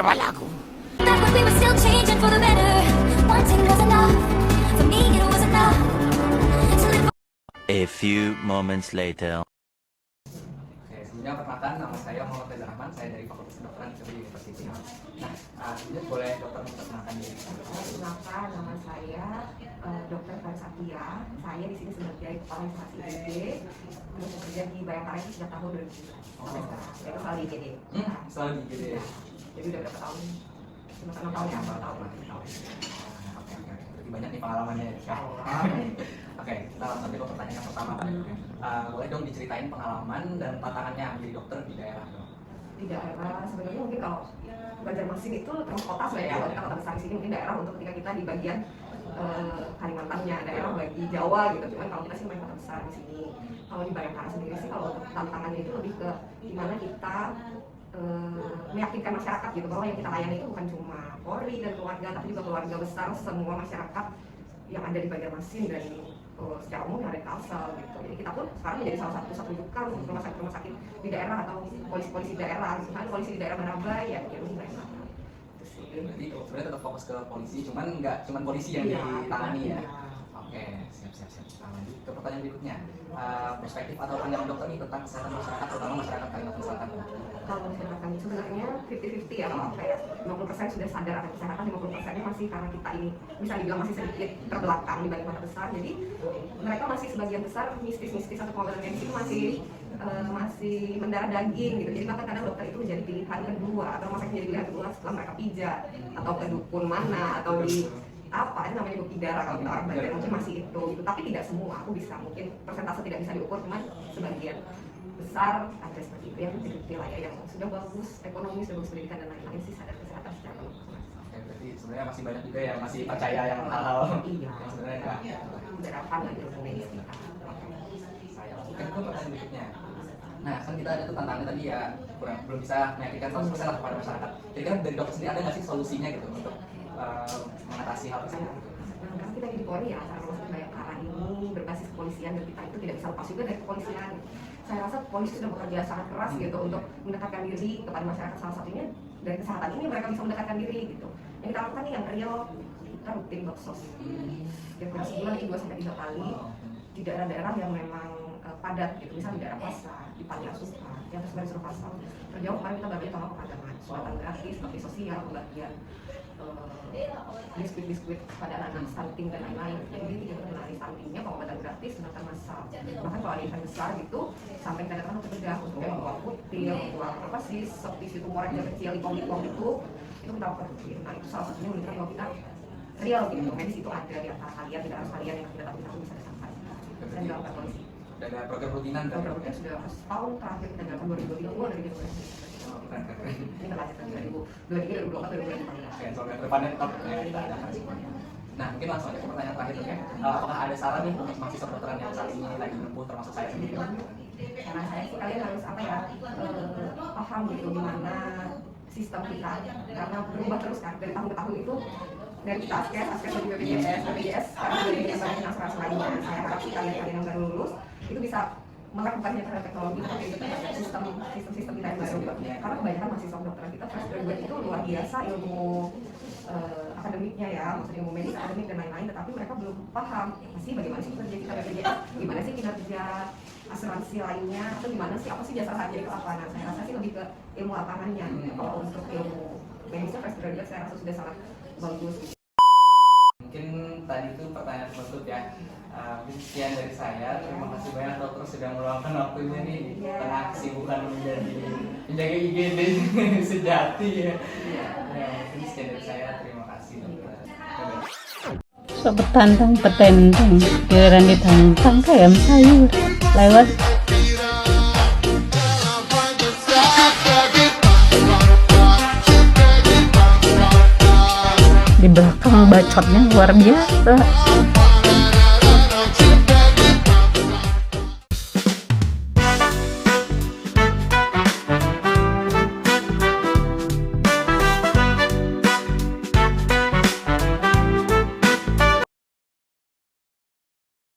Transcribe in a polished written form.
kepala aku. Back when we were still changing for the better. One thing was enough. For me, it was enough. To live. A few moments later. Oke, sebelumnya perkenalkan, nama saya Muhammad Reza Rahman, saya dari Fakultas Kedokteran ITB University. Nah, sebelumnya boleh dokter memperkenalkan diri. Perkenalkan, nama saya Dr. Faris Satya. Saya di sini sebagai kepala informasi IGD. Terus bekerja di Bayangkara itu sejak tahun 2000 sampai sekarang. Saya selalu di IGD. Selalu di IGD ya? Jadi udah berapa tahun? Cuma 6 tahun ya, 4 tahun. Oke. Berarti banyak nih pengalamannya ya. Oke, kita langsung aja ke pertanyaan yang pertama Pak. Boleh dong diceritain pengalaman dan tantangannya menjadi dokter di daerah dong? Di daerah sebenarnya mungkin kalau Banjarmasin itu termasuk kota sebenarnya, kalau kita kota besar di sini mungkin daerah untuk ketika kita di bagian Kalimantannya, daerah bagi Jawa gitu. Cuman kalau kita sih main kota besar di sini. Kalau di Bayangkara sendiri sih kalau untuk tantangannya itu lebih ke gimana kita meyakinkan masyarakat gitu bahwa yang kita layani itu bukan cuma Polri dan keluarga, tapi juga keluarga besar semua masyarakat yang ada di Banjarmasin dan secara umum yang ada di Kalsel gitu. Jadi kita pun sekarang menjadi salah satu pusat rujukan untuk rumah sakit di daerah atau polisi-polisi daerah. Misalnya polisi di daerah Manabai ya, gitu misalnya. Berarti sebenarnya tetap fokus ke polisi, cuman nggak cuman polisi yang ditangani ya? Oke, siap. Lanjut ke pertanyaan berikutnya. Perspektif atau pandangan dokter nih tentang kesehatan masyarakat, terutama masyarakat Kalimantan Selatan. Kalau masyarakat kami sebenarnya 50-50 ya, kalau kayak 50% sudah sadar akan kesehatan, 50%-nya masih karena kita ini bisa dibilang masih sedikit terbelakang dibanding kota besar. Jadi mereka masih sebagian besar mistis atau pengobatan itu masih mendarah daging gitu. Jadi bahkan kadang dokter itu menjadi pilihan kedua atau rumah sakit menjadi pilihan kedua setelah mereka pijat atau ke dukun mana atau di apa itu namanya bukti darah kalau kita orang Banjar mungkin masih itu gitu. Tapi tidak semua, aku bisa mungkin persentase tidak bisa diukur, cuman sebagian besar ada seperti itu yang di wilayah yang sudah bagus ekonomi, sudah bagus pendidikan dan lain-lain sih sadar kesehatan secara penuh. Oke, berarti sebenarnya masih banyak juga yang masih percaya yang hal-hal Iya. yang sebenarnya enggak. Berapa lagi ilmu medis kita? Saya lanjutkan ke pertanyaan berikutnya. Nah, kan kita ada tuh tantangan tadi ya, belum bisa meyakinkan 100% lah kepada masyarakat. Jadi kan dari dokter sendiri ada nggak sih solusinya gitu untuk mengatasi hal tersebut? Nah, kita di Polri ya, karena rumah sakit Bayangkara ini berbasis kepolisian dan kita itu tidak bisa lepas juga dari kepolisian. Saya rasa polisi sudah bekerja sangat keras gitu untuk mendekatkan diri kepada masyarakat, salah satunya dari kesehatan ini mereka bisa mendekatkan diri gitu. Yang kita lakukan nih yang real, kita rutin baksos. Kira-kira sebulan itu 2-3 kali di daerah-daerah yang memang padat gitu, misalnya di daerah pasar, di panti asuhan, yang tersebar di seluruh pasar. Terjauh kemarin kita bagi tolong kepada suatan gratis, bakti sosial, pembagian biskuit pada anak-anak stunting dan lain-lain. Jadi kita mengenai stuntingnya pengobatan gratis, sunatan massal. Bahkan kalau ada event besar gitu, sampai kita datang untuk bedah untuk yang buang kutil, buang apa sih, septis itu tumor yang kecil, ipom itu kita lakukan rutin. Nah itu salah satunya menunjukkan bahwa kita real gitu, medis itu ada di antara kalian, tidak harus kalian yang tidak tahu kita bisa datangkan. Dan dilakukan polisi. Dan ada program rutinan kan? Program rutin sudah setahun terakhir kita jalankan 2022 dari gitu. Ini lanjut lagi 2023, 2024, 2025. Oke, soalnya kedepannya tetap ya, kita ada semuanya. Nah, mungkin langsung aja ke pertanyaan terakhir tuh ya. Apakah ada saran nih untuk mahasiswa kedokteran yang saat ini lagi menempuh termasuk saya sendiri? Karena saya sih kalian harus apa ya, paham gitu gimana sistem kita, karena berubah terus kan dari tahun ke tahun itu, dari kita askes dan juga BPJS, sekarang juga dari banyak asuransi lainnya. Saya harap sih kalian yang baru lulus itu bisa melakukannya terhadap teknologi tapi juga terhadap sistem kita yang baru. Karena kebanyakan mahasiswa kedokteran kita fresh graduate itu luar biasa ilmu akademiknya ya, maksudnya ilmu medis, akademik dan lain-lain, tetapi mereka belum paham sih bagaimana sih kerja kita BPJS, gimana sih kinerja asuransi lainnya, atau gimana sih apa sih jasa raja di lapangan. Saya rasa sih lebih ke ilmu lapangannya. Kalau untuk ilmu medisnya fresh graduate saya rasa sudah sangat bagus. Mungkin tadi itu pertanyaan penutup ya. Mungkin sekian dari saya. Terima kasih banyak dokter sudah meluangkan waktunya nih di tengah kesibukan menjadi penjaga IGD sejati ya. Mungkin sekian dari saya. Terima kasih dokter. Sok petantang petenteng, giliran ditantang kayak sayur lewat. Di belakang bacotnya luar biasa.